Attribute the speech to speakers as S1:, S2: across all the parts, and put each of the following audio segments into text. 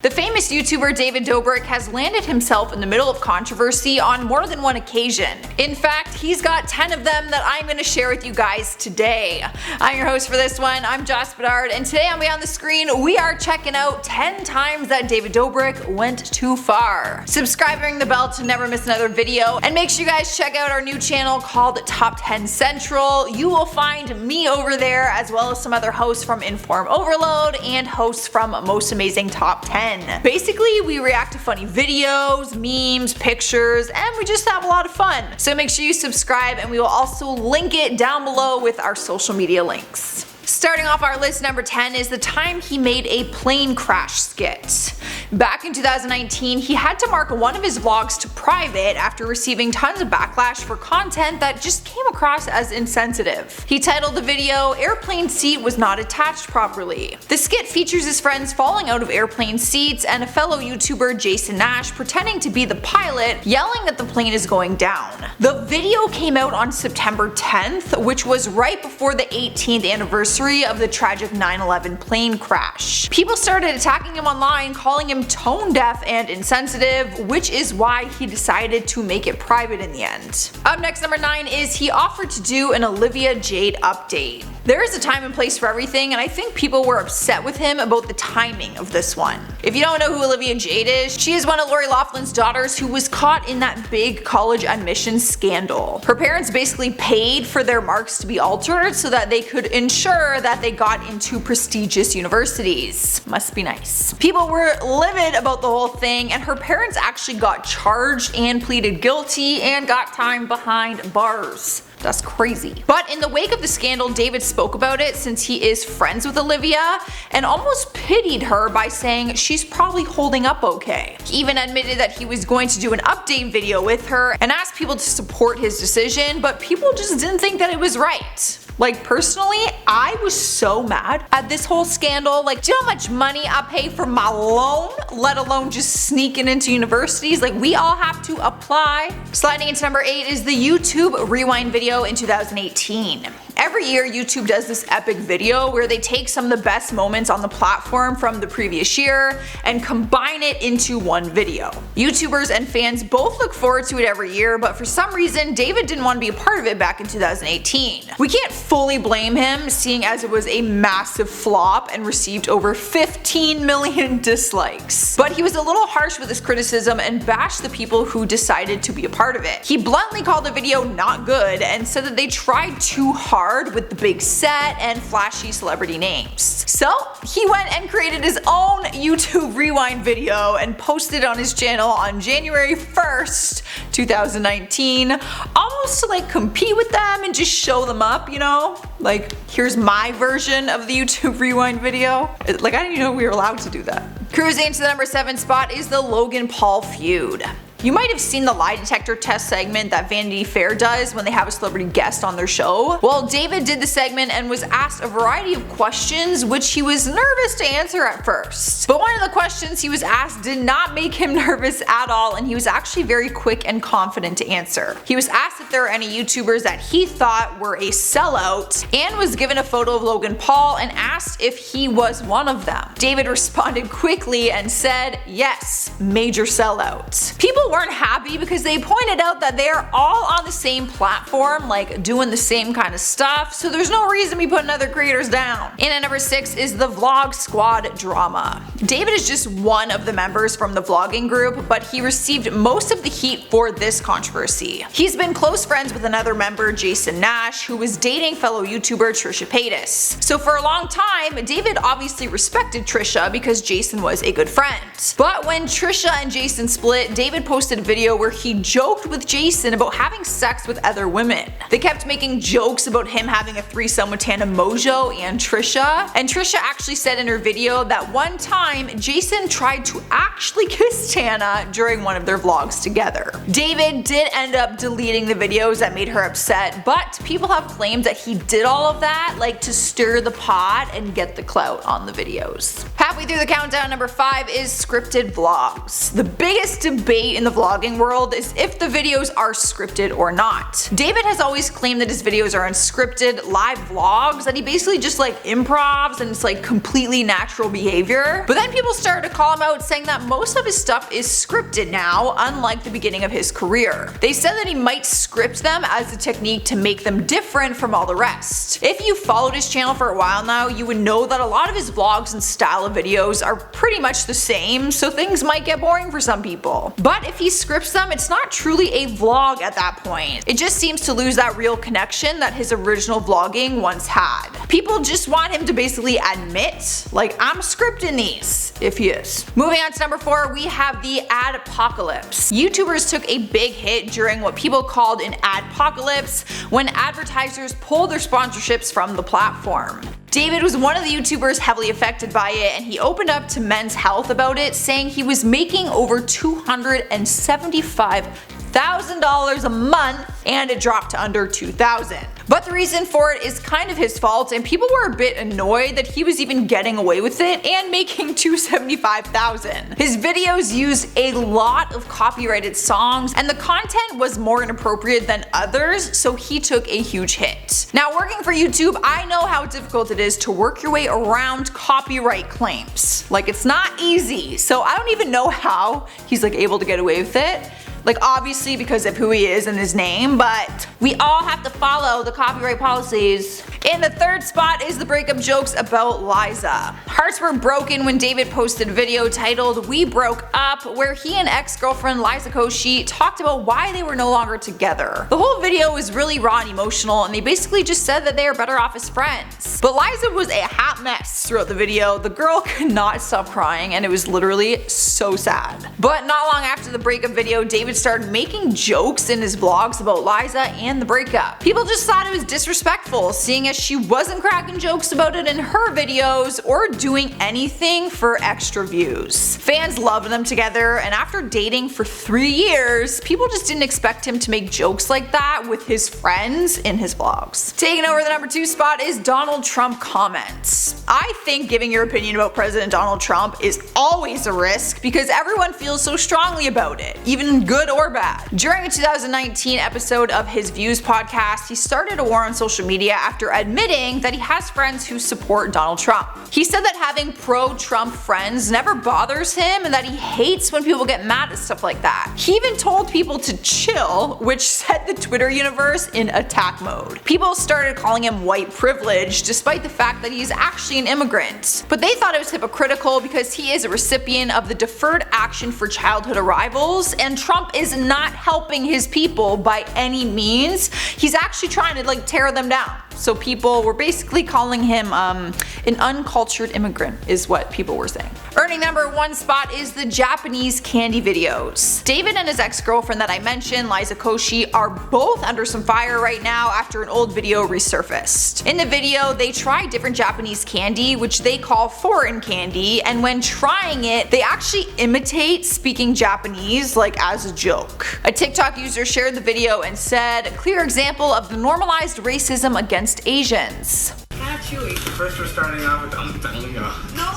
S1: The famous YouTuber David Dobrik has landed himself in the middle of controversy on more than one occasion. In fact, he's got 10 of them that I'm going to share with you guys today. I'm your host for this one, I'm Joss Bedard, and today on Beyond the Screen we are checking out 10 times that David Dobrik went too far. Subscribe, ring the bell to never miss another video, and make sure you guys check out our new channel called Top 10 Central. You will find me over there as well as some other hosts from Inform Overload and hosts from Most Amazing Top 10. Basically, we react to funny videos, memes, pictures, and we just have a lot of fun. So make sure you subscribe, and we will also link it down below with our social media links. Starting off our list, number 10 is the time he made a plane crash skit. Back in 2019, he had to mark one of his vlogs to private after receiving tons of backlash for content that just came across as insensitive. He titled the video, "Airplane Seat Was Not Attached Properly." The skit features his friends falling out of airplane seats and a fellow YouTuber, Jason Nash, pretending to be the pilot, yelling that the plane is going down. The video came out on September 10th, which was right before the 18th anniversary of the tragic 9/11 plane crash. People started attacking him online, calling him tone deaf and insensitive, which is why he decided to make it private in the end. Up next, number 9 is he offered to do an OLIVIA JADE update. There is a time and place for everything, and I think people were upset with him about the timing of this one. If you don't know who OLIVIA JADE is, she is one of Lori Loughlin's daughters who was caught in that big college admissions scandal. Her parents basically paid for their marks to be altered so that they could ensure that they got into prestigious universities. Must be nice. People were livid about the whole thing, and her parents actually got charged and pleaded guilty and got time behind bars. That's crazy. But in the wake of the scandal, David spoke about it since he is friends with OLIVIA and almost pitied her by saying she's probably holding up okay. He even admitted that he was going to do an update video with her and asked people to support his decision, but people just didn't think that it was right. Like, personally, I was so mad at this whole scandal. Like, do you know how much money I pay for my loan, let alone just sneaking into universities? Like, we all have to apply. Sliding into number 8 is the YouTube Rewind video in 2018. Every year, YouTube does this epic video where they take some of the best moments on the platform from the previous year and combine it into one video. YouTubers and fans both look forward to it every year, but for some reason, David didn't want to be a part of it back in 2018. We can't fully blame him, seeing as it was a massive flop and received over 15 million dislikes. But he was a little harsh with his criticism and bashed the people who decided to be a part of it. He bluntly called the video not good and said that they tried too hard with the big set and flashy celebrity names. So he went and created his own YouTube Rewind video and posted it on his channel on January 1st, 2019, almost to like compete with them and just show them up, you know? Like, here's my version of the YouTube Rewind video. Like, I didn't even know we were allowed to do that. Cruising to the number 7 spot is the Logan Paul feud. You might have seen the lie detector test segment that Vanity Fair does when they have a celebrity guest on their show. Well, David did the segment and was asked a variety of questions which he was nervous to answer at first. But one of the questions he was asked did not make him nervous at all, and he was actually very quick and confident to answer. He was asked if there were any YouTubers that he thought were a sellout and was given a photo of Logan Paul and asked if he was one of them. David responded quickly and said, yes, major sellout. People weren't happy because they pointed out that they are all on the same platform, like doing the same kind of stuff, so there's no reason to be putting other creators down. And at number 6 is the Vlog Squad drama. David is just one of the members from the vlogging group, but he received most of the heat for this controversy. He's been close friends with another member, Jason Nash, who was dating fellow YouTuber Trisha Paytas. So for a long time, David obviously respected Trisha because Jason was a good friend. But when Trisha and Jason split, David posted a video where he joked with Jason about having sex with other women. They kept making jokes about him having a threesome with Tana Mojo and Trisha actually said in her video that one time Jason tried to actually kiss Tana during one of their vlogs together. David did end up deleting the videos that made her upset, but people have claimed that he did all of that like to stir the pot and get the clout on the videos. Halfway through the countdown, number 5 is scripted vlogs. The biggest debate in the vlogging world is if the videos are scripted or not. David has always claimed that his videos are unscripted live vlogs, that he basically just like improvs and it's like completely natural behavior. But then people started to call him out saying that most of his stuff is scripted now, unlike the beginning of his career. They said that he might script them as a technique to make them different from all the rest. If you followed his channel for a while now, you would know that a lot of his vlogs and style of videos are pretty much the same, so things might get boring for some people. But if he scripts them, it's not truly a vlog at that point. It just seems to lose that real connection that his original vlogging once had. People just want him to basically admit, like, I'm scripting these, if he is. Moving on to number 4, we have the ADPOCALYPSE. YouTubers took a big hit during what people called an ADPOCALYPSE, when advertisers pulled their sponsorships from the platform. David was one of the YouTubers heavily affected by it, and he opened up to Men's Health about it, saying he was making over $275,000 a month and it dropped to under $2,000. But the reason for it is kind of his fault, and people were a bit annoyed that he was even getting away with it and making $275,000. His videos used a lot of copyrighted songs and the content was more inappropriate than others, so he took a huge hit. Now, working for YouTube, I know how difficult it is to work your way around copyright claims. Like, it's not easy, so I don't even know how he's like able to get away with it. Like, obviously because of who he is and his name, but we all have to follow the copyright policies. In the 3rd spot is the breakup jokes about Liza. Hearts were broken when David posted a video titled "We Broke Up," where he and ex-girlfriend Liza Koshy talked about why they were no longer together. The whole video was really raw and emotional, and they basically just said that they are better off as friends. But Liza was a hot mess throughout the video. The girl could not stop crying and it was literally so sad. But not long after the breakup video, David started making jokes in his vlogs about Liza and the breakup. People just thought it was disrespectful, seeing as she wasn't cracking jokes about it in her videos or doing anything for extra views. Fans loved them together, and after dating for 3 years, people just didn't expect him to make jokes like that with his friends in his vlogs. Taking over the number 2 spot is Donald Trump comments. I think giving your opinion about President Donald Trump is always a risk because everyone feels so strongly about it, even good or bad. During a 2019 episode of his Views podcast, he started a war on social media after admitting that he has friends who support Donald Trump. He said that having pro-Trump friends never bothers him and that he hates when people get mad at stuff like that. He even told people to chill, which set the Twitter universe in attack mode. People started calling him white privilege despite the fact that he's actually an immigrant. But they thought it was hypocritical because he is a recipient of the Deferred Action for Childhood Arrivals, and Trump is not helping his people by any means. He's actually trying to like tear them down. So people were basically calling him an uncultured immigrant is what people were saying. Earning number 1 spot is the Japanese candy videos. David and his ex-girlfriend that I mentioned, Liza Koshy, are both under some fire right now after an old video resurfaced. In the video, they try different Japanese candy, which they call foreign candy, and when trying it, they actually imitate speaking Japanese like as a joke. A TikTok user shared the video and said, "A clear example of the normalized racism against Asians."
S2: Kind of chewy. First we're starting off with OLIVIA.
S3: No!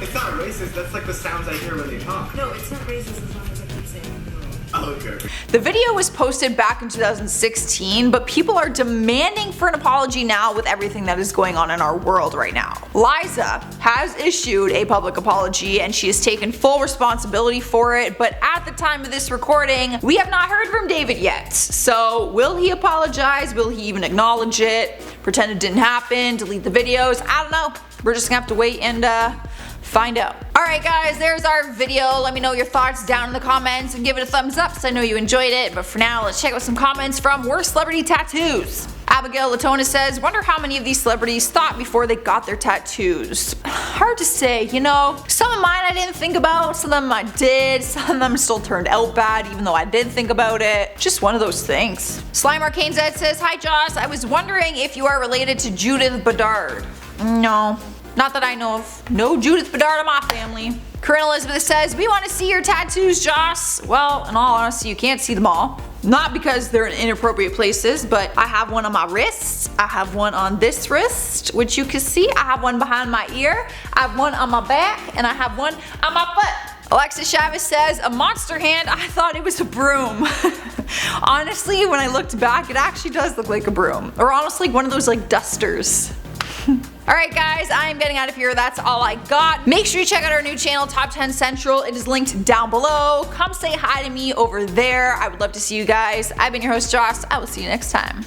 S2: It's not racist, that's like the sounds I hear when they talk.
S3: No, it's not racist as long as I keep saying no.
S2: Oh, okay.
S1: The video was posted back in 2016, but people are demanding for an apology now with everything that is going on in our world right now. Liza has issued a public apology and she has taken full responsibility for it, but at the time of this recording, we have not heard from David yet. So will he apologize? Will he even acknowledge it? Pretend it didn't happen? Delete the videos? I don't know. We're just gonna have to wait and find out. Alright guys, there's our video. Let me know your thoughts down in the comments and give it a thumbs up so I know you enjoyed it. But for now, let's check out some comments from worst celebrity tattoos. Abigail Latona says, "Wonder how many of these celebrities thought before they got their tattoos." Hard to say, you know. Some of mine I didn't think about, some of them I did, some of them still turned out bad even though I did think about it. Just one of those things. Slime Arcane Zed says, "Hi Joss, I was wondering if you are related to Judith Bedard." No. Not that I know of. No Judith Bedard in my family. Corinne Elizabeth says, "We want to see your tattoos, Joss." Well, in all honesty, you can't see them all. Not because they're in inappropriate places, but I have one on my wrist, I have one on this wrist, which you can see, I have one behind my ear, I have one on my back, and I have one on my foot. Alexis Chavez says, a monster hand, I thought it was a broom. Honestly, when I looked back, it actually does look like a broom. Or honestly, one of those like dusters. Alright guys, I am getting out of here. That's all I got. Make sure you check out our new channel, Top 10 Central. It is linked down below. Come say hi to me over there. I would love to see you guys. I've been your host, Joss. I will see you next time.